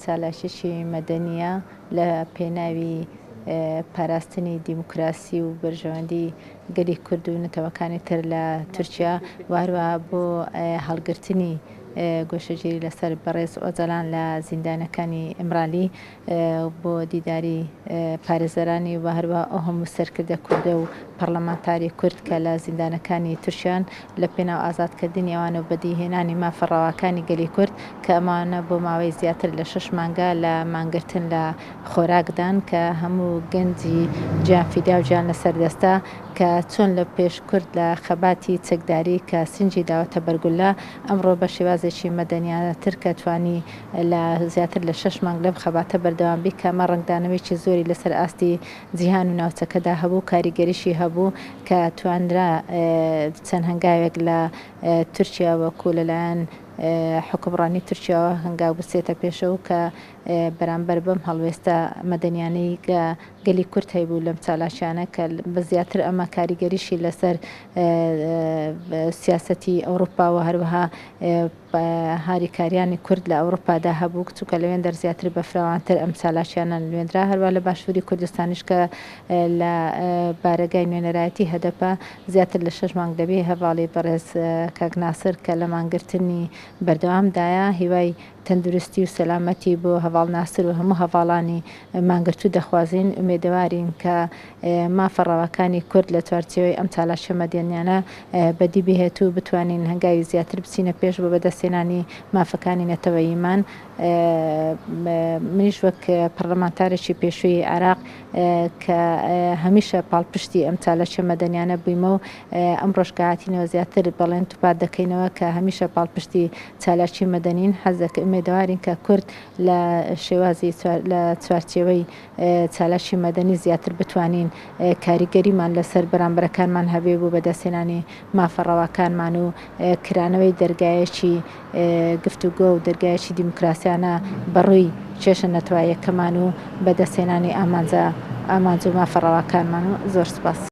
سالاششی مەدەنیە لە پێناوی پاراستنی دیموکراسی و بەرژەوەندی گەلی کورد و نەتەوەکانی تر لە تورکیا و هەروەها بۆ هەڵگرتنی گۆشەگیری لەسەر بەڕێز ئۆجەلان لە زیندانەکانی ئیمرالی بۆ دیداری پارێزەرانی و هەروەها ئەو هەموو سەرکردە کوردە و پەرلەمانتاری کورد کە لە زیندانەکانی تورکیان لە پێناو ئازادکردنی ئەوانە و بەدیهێنانی مافەڕەواکانی گەلی کورد کە ئەمانە بۆ ماوەی زیاتر لە 6 مانگە لە مانگرتن لە خۆراکدان کە هەموو گەنجی گیانفیدا و گیان لەسەردەستە کە چۆن لە پێش کورد لە خەباتی چەکداری کە سنجی داوەتە بەرگولا ئەمڕۆ بە شێوازێکی مەدەنیانەتر کە توانی لە زیاتر لە 6 مانگ لەم خەباتە بەردەوامبی کە ئەمە ڕنگدانەوەیکی زۆری لەسەر ئاستی جیهان و ناوچەکەدا هەبوو کاریگەریشی هەبوو کە توانرا چەند هەنگاوێک لە تورکیا وەکو لەلایەن حکومڕانی تورکیاوە هەنگاو بچێتە پێشەوە کە بەرامبەر بەم هەڵوێستە مەدەنیانەی گەلی کورد هەیبوو لەم چالاشیانە کە بە زیاتر ئەمە کاریگەریشی لەسەر سیاسەتی ئەوروپا و هەروەها هاریکاریانی کورد لە ئەوروپادا هەبوو چونکە لەوێن دەرزیاتر بە فراوانتر ئەم چالاشیانە لێنرا هەروە لە باشووری کوردستانیش کە لە بارەگای نوێنەرایەتی هەدەپە زیاتر لە 6 مانگ دەبێ هەواڵی بەڕێز کاک ناسر کە لە مانگرتنی بەردەوامدایە هیوای تەندروستی و سەلامەتی بۆ هەواڵ ناسر و هەموو هەواڵانی مانگرتوو دەخوازین ئومێدەوارین کە مافەڕەواکانی کورد لە چوارچێوەی ئەم چالاشە مەدەنیانە بەدی بهێت و بتوانین هەنگاوی زیاتر بچینە پێش بۆ بەدەستێنانی مافەکانی نەتەوەییمان منیش وەک پەرلەمانتارێکی پێشووی عێراق کە هەمیشە پاڵپشتی ئەم چالاشە مەدەنیانە بوویمە و ئەم ڕۆژگاهاتینەوە زیاتر بەڵێن توپات دەکەینەوە کە هەمیشە پاڵپشتی چالاشی مەدەنین حەزەکە ئومێدەوارین کە کورد لە شێوازی لە چوارچێوەی چالاشی مەدەنی زیاتر بتوانین کاریگەریمان لەسەر بەرامبەرەکانمان هەبێ بوو بەدەستێنانی مافەڕەواکانمان و کرانەوەی دەرگایەکی گفتوگۆ و دەرگایەکی دیموکراسیانە بەڕووی کێشە نەتوایەکەمان و بەدەستێنانی ئامانج و مافەڕەواکانمان و زۆر سوپاس.